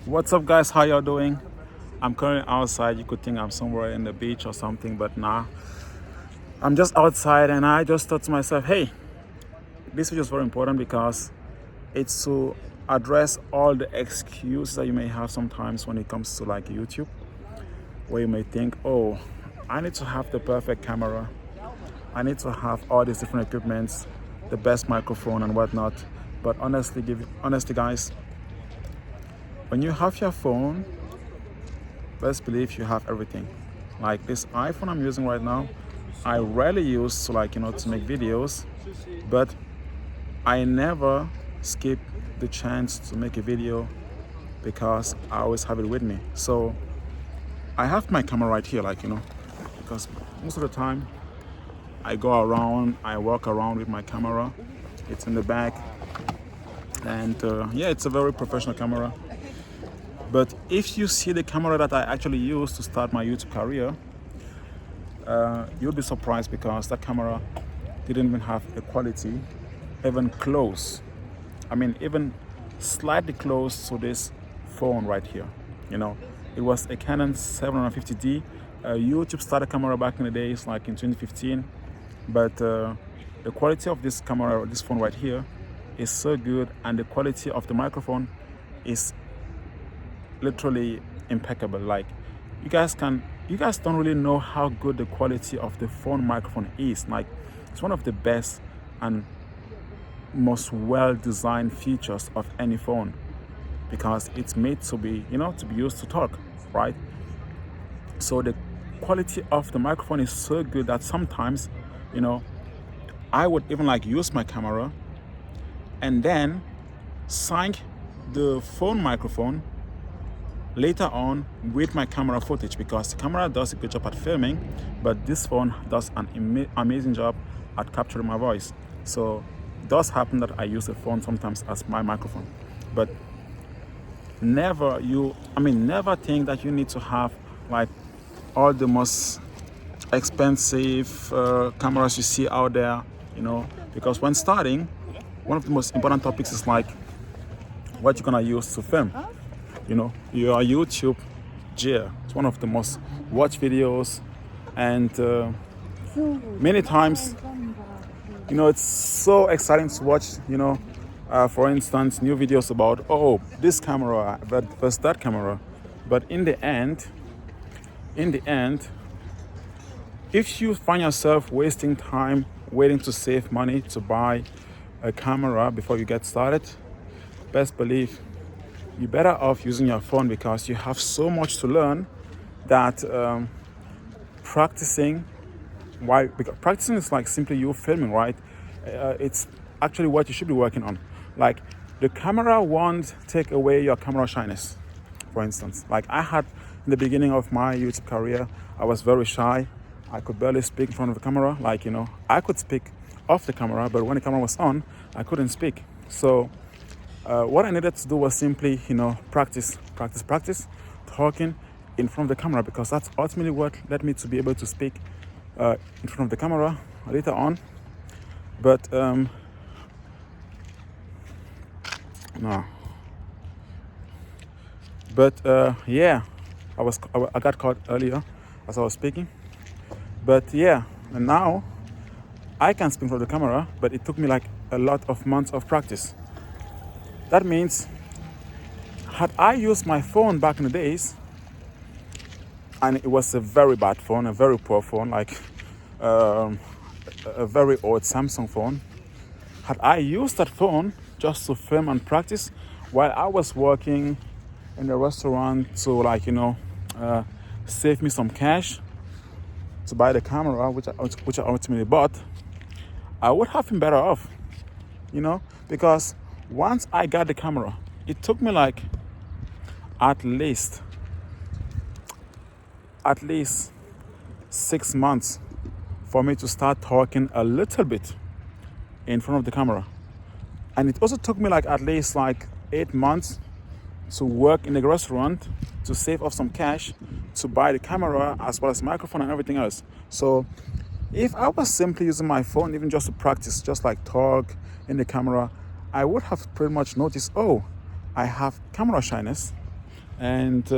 What's up, guys? How y'all doing? I'm currently outside. You could think I'm somewhere in the beach or something, but nah. I'm just outside and I just thought to myself, hey, this video is very important because it's to address all the excuses that you may have sometimes when it comes to like YouTube, where you may think, oh, I need to have the perfect camera. I need to have all these different equipments, the best microphone and whatnot. But honestly, guys, when you have your phone, best believe you have everything. Like this iPhone I'm using right now, I rarely use to to make videos, but I never skip the chance to make a video because I always have it with me. So I have my camera right here, because most of the time I go around, I walk around with my camera. It's in the back, and yeah, it's a very professional camera. But if you see the camera that I actually used to start my YouTube career, you'll be surprised because that camera didn't even have a quality even close. I mean, even slightly close to this phone right here. It was a Canon 750D, a YouTube starter camera back in the days, like in 2015. But the quality of this camera, this phone right here, is so good, and the quality of the microphone is literally impeccable. Like you guys don't really know how good the quality of the phone microphone is. Like it's one of the best and most well-designed features of any phone because it's made to be to be used to talk, right? So the quality of the microphone is so good that sometimes I would even use my camera and then sync the phone microphone later on with my camera footage, because the camera does a good job at filming, but this phone does an amazing job at capturing my voice. So it does happen that I use the phone sometimes as my microphone, but never think that you need to have all the most expensive cameras you see out there, because when starting, one of the most important topics is what you're gonna use to film. Your YouTube gear. It's one of the most watched videos, and many times, it's so exciting to watch. For instance, new videos about this camera versus that camera, but in the end, if you find yourself wasting time waiting to save money to buy a camera before you get started, best believe you're better off using your phone, because you have so much to learn that practicing is simply you filming, right? It's actually what you should be working on. Like the camera won't take away your camera shyness. For instance, I had in the beginning of my YouTube career, I was very shy. I could barely speak in front of the camera. I could speak off the camera, but when the camera was on, I couldn't speak. So what I needed to do was simply, practice talking in front of the camera, because that's ultimately what led me to be able to speak in front of the camera later on. But yeah, I got caught earlier as I was speaking. But yeah, and now I can speak in front of the camera, but it took me a lot of months of practice. That means, had I used my phone back in the days, and it was a very bad phone, a very poor phone, a very old Samsung phone, had I used that phone just to film and practice while I was working in the restaurant to save me some cash to buy the camera, which I ultimately bought, I would have been better off, because once I got the camera, it took me at least 6 months for me to start talking a little bit in front of the camera. And it also took me at least 8 months to work in the restaurant to save up some cash to buy the camera as well as the microphone and everything else. So if I was simply using my phone, even just to practice, just talk in the camera, I would have pretty much noticed, I have camera shyness. and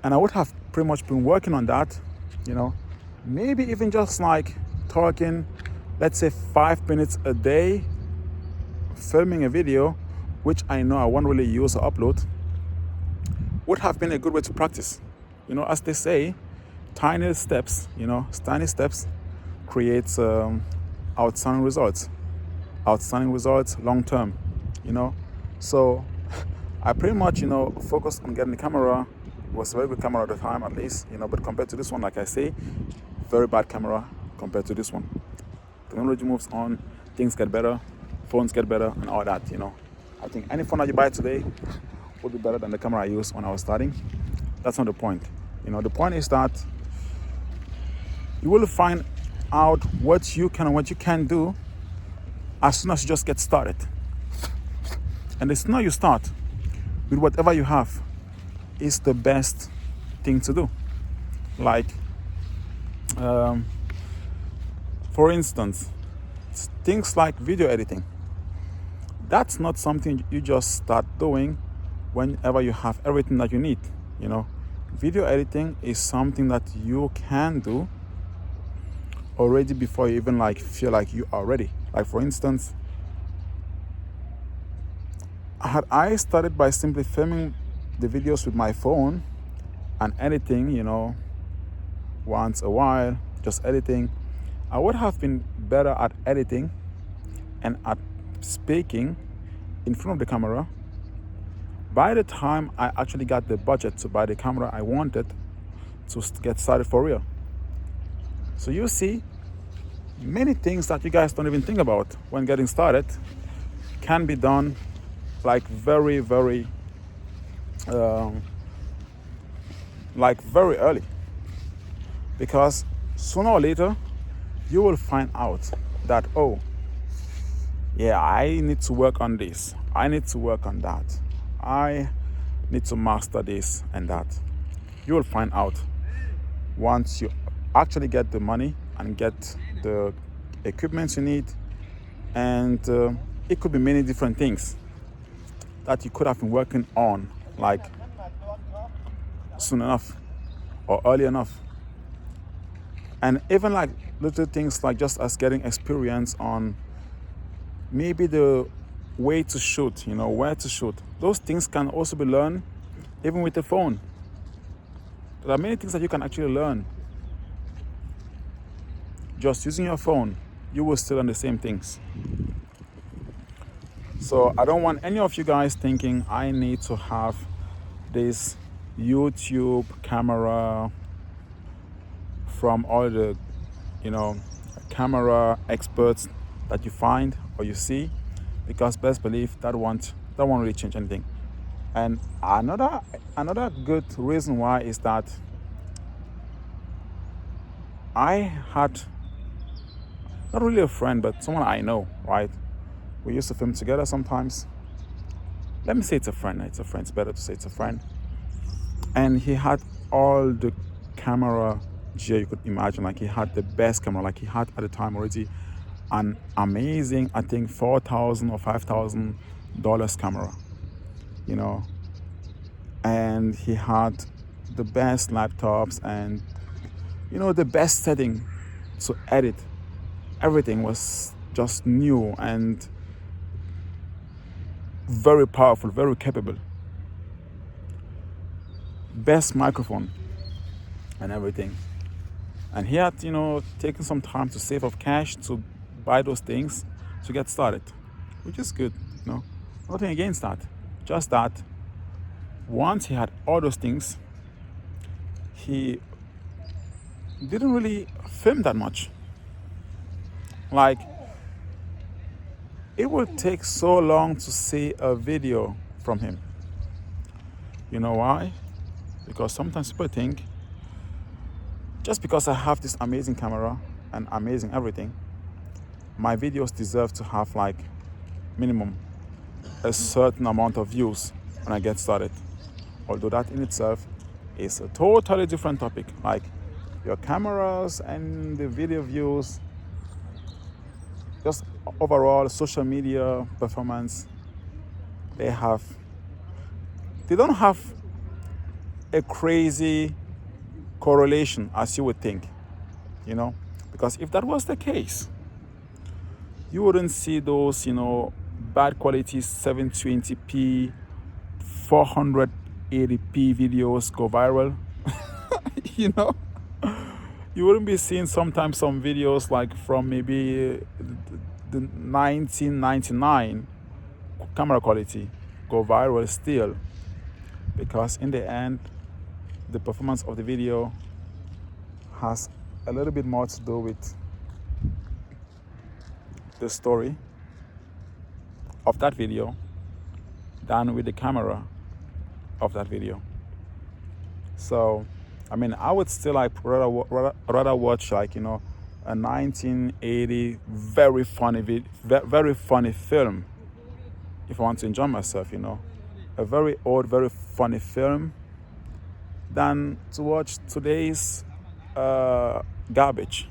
I would have pretty much been working on that, you know, maybe even just like talking, let's say 5 minutes a day, filming a video, which I know I won't really use or upload, would have been a good way to practice. You know, as they say, tiny steps creates outstanding results. Outstanding results long term, you know. So I pretty much, focused on getting the camera. It was a very good camera at the time, at least, but compared to this one, like I say, very bad camera compared to this one. Technology moves on, things get better, phones get better, and all that, I think any phone that you buy today would be better than the camera I used when I was starting. That's not the point. The point is that you will find out what you can and what you can't do as soon as you just get started. And the sooner you start with whatever you have is the best thing to do. Like, for instance, things like video editing. That's not something you just start doing whenever you have everything that you need. Video editing is something that you can do already before you even feel like you are ready. Like, for instance, had I started by simply filming the videos with my phone and editing, once a while, just editing, I would have been better at editing and at speaking in front of the camera by the time I actually got the budget to buy the camera I wanted to get started for real. So you see, many things that you guys don't even think about when getting started can be done very, very, very early. Because sooner or later, you will find out that, oh, yeah, I need to work on this. I need to work on that. I need to master this and that. You will find out once you actually get the money and get the equipment you need. And it could be many different things that you could have been working on soon enough or early enough. And even little things like just as getting experience on maybe the way to shoot, where to shoot. Those things can also be learned even with the phone. There are many things that you can actually learn. Just using your phone, you will still learn the same things. So I don't want any of you guys thinking I need to have this YouTube camera from all the, camera experts that you find or you see, because best believe that won't really change anything. And another good reason why is that I had not really a friend, but someone I know, right? We used to film together sometimes. Let me say it's a friend. It's a friend. It's better to say it's a friend. And he had all the camera gear you could imagine. He had the best camera. He had at the time already an amazing, I think, $4,000 or $5,000 camera. And he had the best laptops and, the best setting to edit. Everything was just new and very powerful, very capable. Best microphone and everything. And he had, taken some time to save up cash to buy those things to get started, which is good, Nothing against that. Just that once he had all those things, he didn't really film that much. It would take so long to see a video from him. You know why? Because sometimes people think, just because I have this amazing camera and amazing everything, my videos deserve to have minimum a certain amount of views when I get started. Although that in itself is a totally different topic. Your cameras and the video views, just overall social media performance, they don't have a crazy correlation as you would think, you know, because if that was the case, you wouldn't see those, bad quality 720p, 480p videos go viral. you know, you wouldn't be seeing sometimes some videos like from maybe the 1999 camera quality go viral still, because in the end, the performance of the video has a little bit more to do with the story of that video than with the camera of that video. So, I mean, I would still like rather watch like, a 1980 very funny very funny film if I want to enjoy myself, a very old, very funny film, than to watch today's garbage.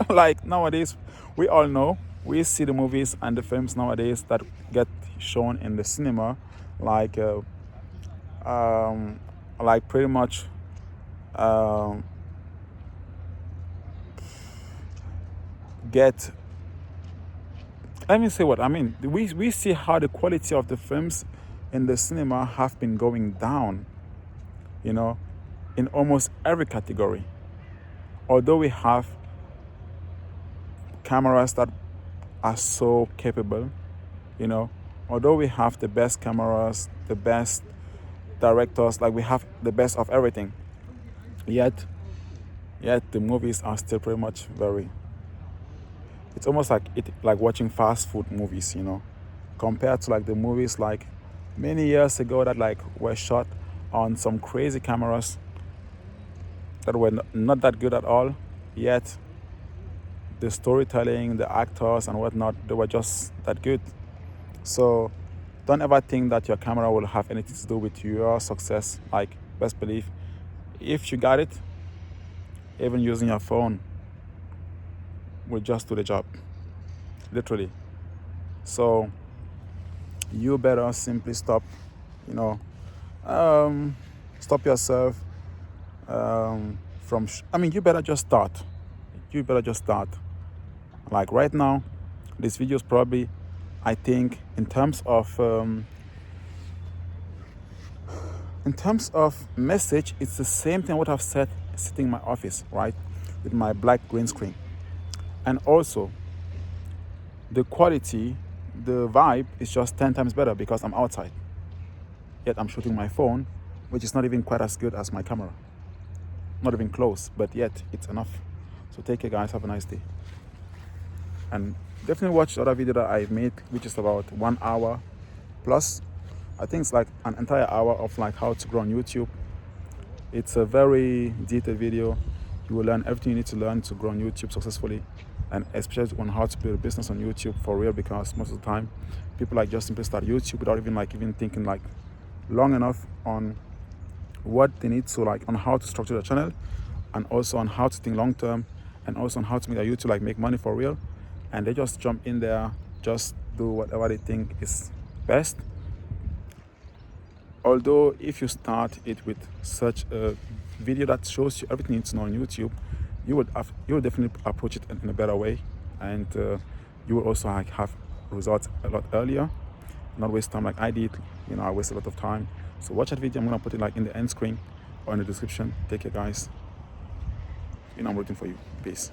Like nowadays, we all know, we see the movies and the films nowadays that get shown in the cinema, like pretty much get, let me say what I mean. We see how the quality of the films in the cinema have been going down, in almost every category. Although we have cameras that are so capable, although we have the best cameras, the best directors, like we have the best of everything, yet the movies are still pretty much it's almost like watching fast food movies, compared to like the movies like many years ago that like were shot on some crazy cameras that were not that good at all, yet the storytelling, the actors and whatnot, they were just that good. So don't ever think that your camera will have anything to do with your success. Like, best believe, if you got it, even using your phone will just do the job, literally. So you better simply stop, stop yourself from, you better just start. Like right now, this video is probably, I think, in terms of message, it's the same thing what I've said sitting in my office, right, with my black green screen. And also, the quality, the vibe is just 10 times better because I'm outside. Yet I'm shooting my phone, which is not even quite as good as my camera. Not even close, but yet it's enough. So take care, guys. Have a nice day. And definitely watch the other video that I made, which is about 1 hour plus. I think it's like an entire hour of like how to grow on YouTube. It's a very detailed video. You will learn everything you need to learn to grow on YouTube successfully, and especially on how to build a business on YouTube for real, because most of the time people like just simply start YouTube without even thinking like long enough on what they need to, like on how to structure the channel, and also on how to think long term, and also on how to make their YouTube like make money for real. And they just jump in there, just do whatever they think is best. Although if you start it with such a video that shows you everything you need to know on YouTube, you would definitely approach it in a better way, and you will also like have results a lot earlier, not waste time like I did. I wasted a lot of time. So watch that video. I'm gonna put it like in the end screen or in the description. Take care, guys. I'm rooting for you. Peace.